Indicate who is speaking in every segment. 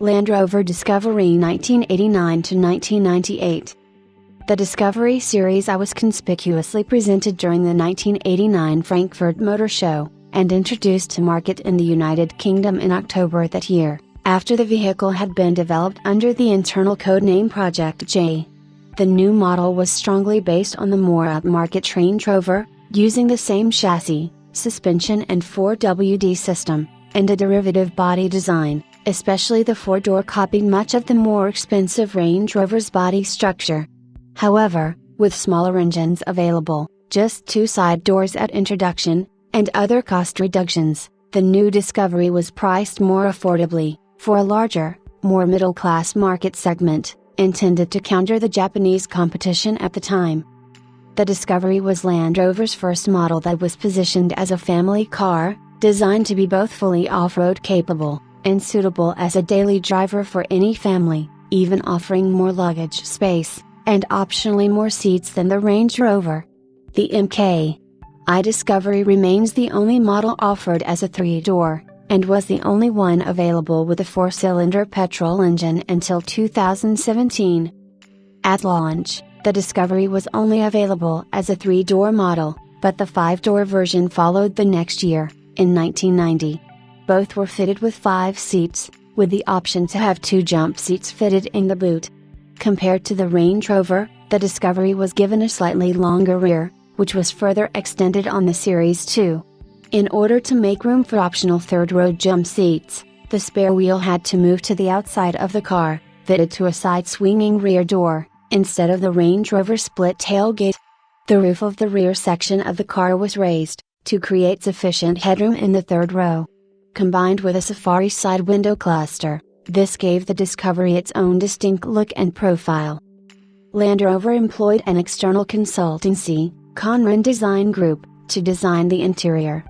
Speaker 1: Land Rover Discovery 1989 to 1998. The Discovery series I was conspicuously presented during the 1989 Frankfurt Motor Show, and introduced to market in the United Kingdom in October that year, after the vehicle had been developed under the internal codename Project J. The new model was strongly based on the more upmarket Range Rover, using the same chassis, suspension and 4WD system, and a derivative body design, especially the four-door copied much of the more expensive Range Rover's body structure. However, with smaller engines available, just two side doors at introduction, and other cost reductions, the new Discovery was priced more affordably, for a larger, more middle-class market segment, intended to counter the Japanese competition at the time. The Discovery was Land Rover's first model that was positioned as a family car, designed to be both fully off-road capable, and suitable as a daily driver for any family, even offering more luggage space, and optionally more seats than the Range Rover. The Mk.I Discovery remains the only model offered as a three-door, and was the only one available with a four-cylinder petrol engine until 2017. At launch, the Discovery was only available as a three-door model, but the five-door version followed the next year, in 1990. Both were fitted with 5 seats, with the option to have 2 jump seats fitted in the boot. Compared to the Range Rover, the Discovery was given a slightly longer rear, which was further extended on the Series 2. In order to make room for optional third-row jump seats, the spare wheel had to move to the outside of the car, fitted to a side-swinging rear door, instead of the Range Rover split tailgate. The roof of the rear section of the car was raised, to create sufficient headroom in the third row. Combined with a Safari side window cluster, this gave the Discovery its own distinct look and profile. Land Rover employed an external consultancy, Conran Design Group, to design the interior.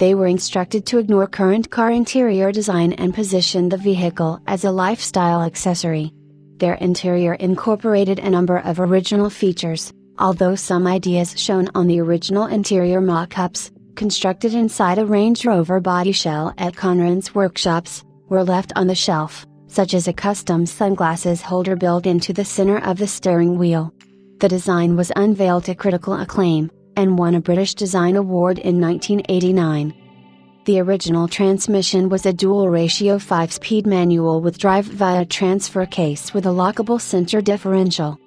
Speaker 1: They were instructed to ignore current car interior design and position the vehicle as a lifestyle accessory. Their interior incorporated a number of original features, although some ideas shown on the original interior mock-ups, constructed inside a Range Rover body shell at Conran's workshops, were left on the shelf, such as a custom sunglasses holder built into the center of the steering wheel. The design was unveiled to critical acclaim, and won a British Design Award in 1989. The original transmission was a dual-ratio 5-speed manual with drive via transfer case with a lockable center differential.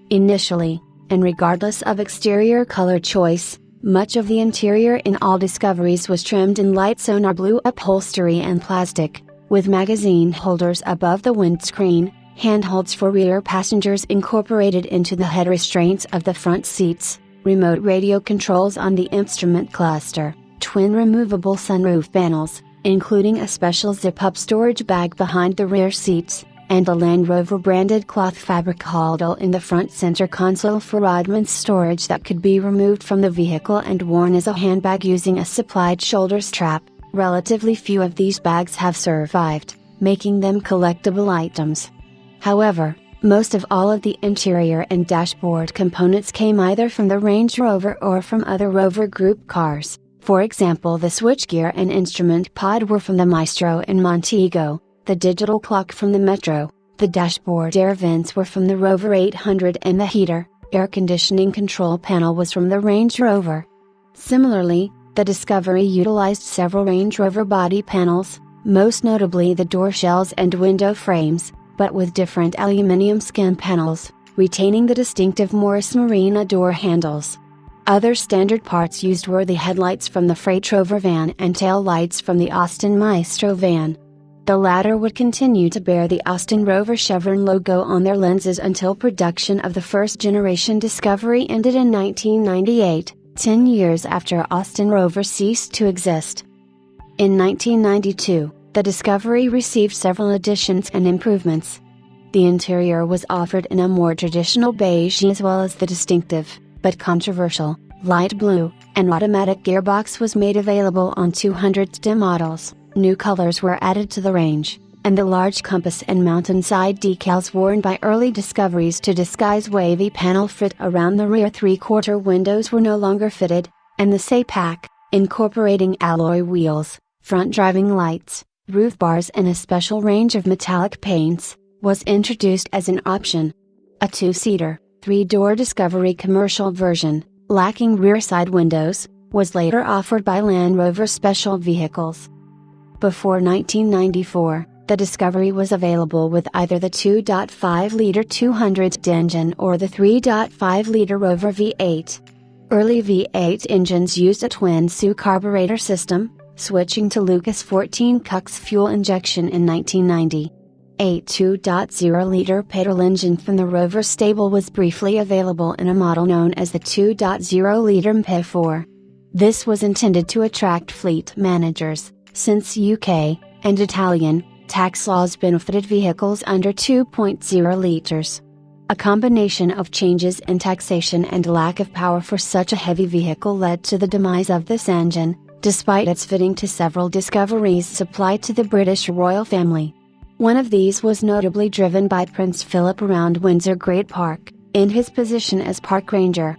Speaker 1: Initially, and regardless of exterior color choice, much of the interior in all Discoveries was trimmed in light sonar blue upholstery and plastic, with magazine holders above the windscreen, handholds for rear passengers incorporated into the head restraints of the front seats, remote radio controls on the instrument cluster, twin removable sunroof panels, including a special zip-up storage bag behind the rear seats, and a Land Rover branded cloth fabric handle in the front center console for oddments storage that could be removed from the vehicle and worn as a handbag using a supplied shoulder strap. Relatively few of these bags have survived, making them collectible items. However, most of all of the interior and dashboard components came either from the Range Rover or from other Rover Group cars. For example, the switchgear and instrument pod were from the Maestro and Montego, the digital clock from the Metro, the dashboard air vents were from the Rover 800 and the heater, air conditioning control panel was from the Range Rover. Similarly, the Discovery utilized several Range Rover body panels, most notably the door shells and window frames, but with different aluminum skin panels, retaining the distinctive Morris Marina door handles. Other standard parts used were the headlights from the Freight Rover van and tail lights from the Austin Maestro van. The latter would continue to bear the Austin Rover Chevron logo on their lenses until production of the first-generation Discovery ended in 1998, 10 years after Austin Rover ceased to exist. In 1992, the Discovery received several additions and improvements. The interior was offered in a more traditional beige as well as the distinctive, but controversial, light blue, and automatic gearbox was made available on 200D models. New colors were added to the range, and the large compass and mountainside decals worn by early Discoveries to disguise wavy panel fit around the rear three-quarter windows were no longer fitted, and the SAPAC, incorporating alloy wheels, front driving lights, Roof bars and a special range of metallic paints was introduced as an option. A two-seater, three-door Discovery commercial version, lacking rear side windows, was later offered by Land Rover Special Vehicles. Before 1994, the Discovery was available with either the 2.5-liter 200 engine or the 3.5-liter Rover V8. Early V8 engines used a twin-SU carburetor system, switching to Lucas 14 Cux fuel injection in 1990. A 2.0-liter petrol engine from the Rover stable was briefly available in a model known as the 2.0-liter MP4. This was intended to attract fleet managers, since UK and Italian tax laws benefited vehicles under 2.0 liters. A combination of changes in taxation and lack of power for such a heavy vehicle led to the demise of this engine, despite its fitting to several Discoveries supplied to the British royal family. One of these was notably driven by Prince Philip around Windsor Great Park, in his position as park ranger.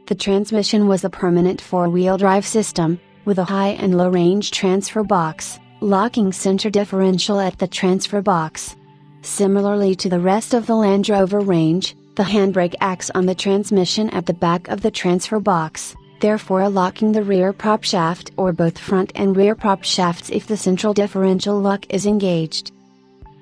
Speaker 1: The transmission was a permanent four-wheel drive system, with a high and low range transfer box, locking center differential at the transfer box. Similarly to the rest of the Land Rover range, the handbrake acts on the transmission at the back of the transfer box, therefore locking the rear prop shaft or both front and rear prop shafts if the central differential lock is engaged.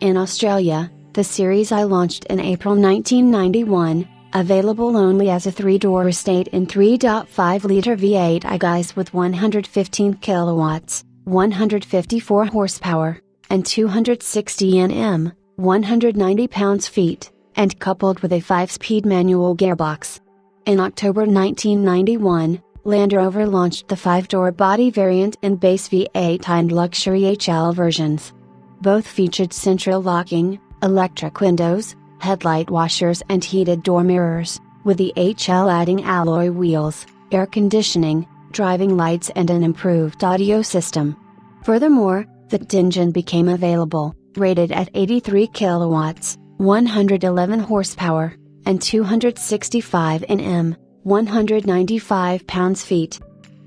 Speaker 1: In Australia, the Series I launched in April 1991, available only as a three-door estate in 3.5-liter V8 I-Guise with 115 kilowatts, 154 horsepower, and 260 Nm, 190 pounds-feet, and coupled with a 5-speed manual gearbox. In October 1991, Land Rover launched the 5-door body variant in base V8 and luxury HL versions. Both featured central locking, electric windows, headlight washers and heated door mirrors, with the HL adding alloy wheels, air conditioning, driving lights and an improved audio system. Furthermore, the engine became available, rated at 83 kilowatts, 111 horsepower, and 265 Nm, 195 pounds-feet.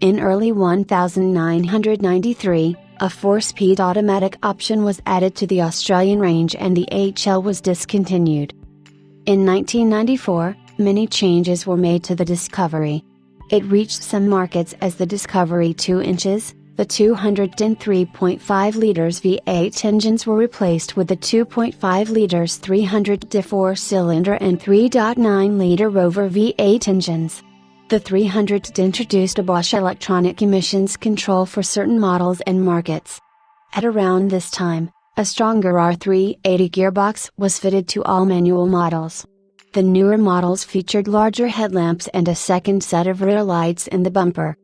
Speaker 1: In early 1993, a 4-speed automatic option was added to the Australian range and the HL was discontinued. In 1994, many changes were made to the Discovery. It reached some markets as the Discovery 2 inches, the 203.5 liters V8 engines were replaced with the 2.5 liters 304-cylinder and 3.9-liter Rover V8 engines. The 300 introduced a Bosch electronic emissions control for certain models and markets. At around this time, a stronger R380 gearbox was fitted to all manual models. The newer models featured larger headlamps and a second set of rear lights in the bumper.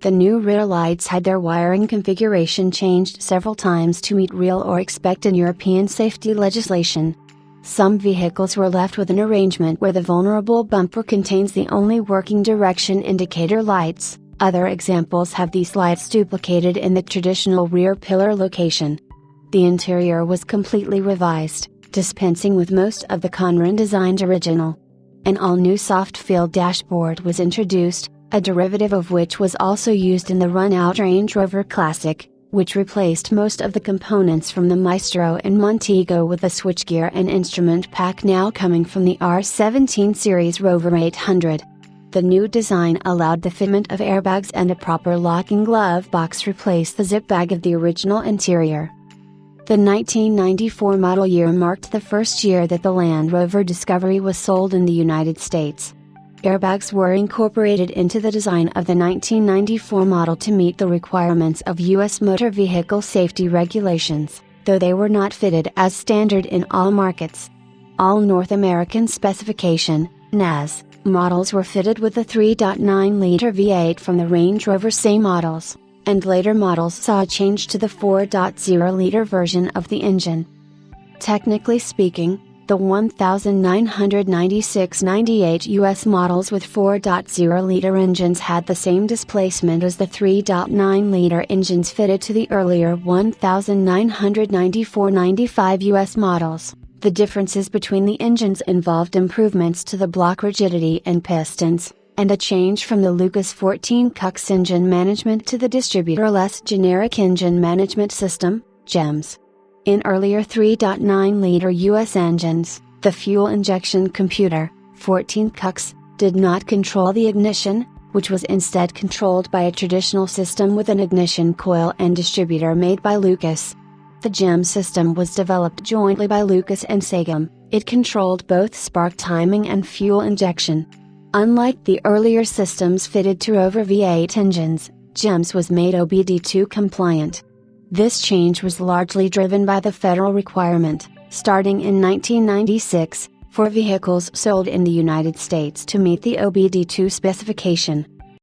Speaker 1: The new rear lights had their wiring configuration changed several times to meet real or expected European safety legislation. Some vehicles were left with an arrangement where the vulnerable bumper contains the only working direction indicator lights. Other examples have these lights duplicated in the traditional rear pillar location. The interior was completely revised, dispensing with most of the Conran designed original. An all-new soft-feel dashboard was introduced, a derivative of which was also used in the run-out Range Rover Classic, which replaced most of the components from the Maestro and Montego with a switchgear and instrument pack now coming from the R17 series Rover 800. The new design allowed the fitment of airbags and a proper locking glove box replace the zip bag of the original interior. The 1994 model year marked the first year that the Land Rover Discovery was sold in the United States. Airbags were incorporated into the design of the 1994 model to meet the requirements of U.S. motor vehicle safety regulations, though they were not fitted as standard in all markets. All North American specification, NAS, models were fitted with the 3.9-liter V8 from the Range Rover SE models, and later models saw a change to the 4.0-liter version of the engine. Technically speaking, the 1996-98 US models with 4.0-liter engines had the same displacement as the 3.9-liter engines fitted to the earlier 1994-95 US models. The differences between the engines involved improvements to the block rigidity and pistons, and a change from the Lucas 14 Cux engine management to the distributor-less generic engine management system. GEMS. In earlier 3.9-liter US engines, the fuel injection computer, 14 CUCs, did not control the ignition, which was instead controlled by a traditional system with an ignition coil and distributor made by Lucas. The GEMS system was developed jointly by Lucas and Sagem. It controlled both spark timing and fuel injection. Unlike the earlier systems fitted to Rover V8 engines, GEMS was made OBD2 compliant. This change was largely driven by the federal requirement, starting in 1996, for vehicles sold in the United States to meet the OBD2 specification.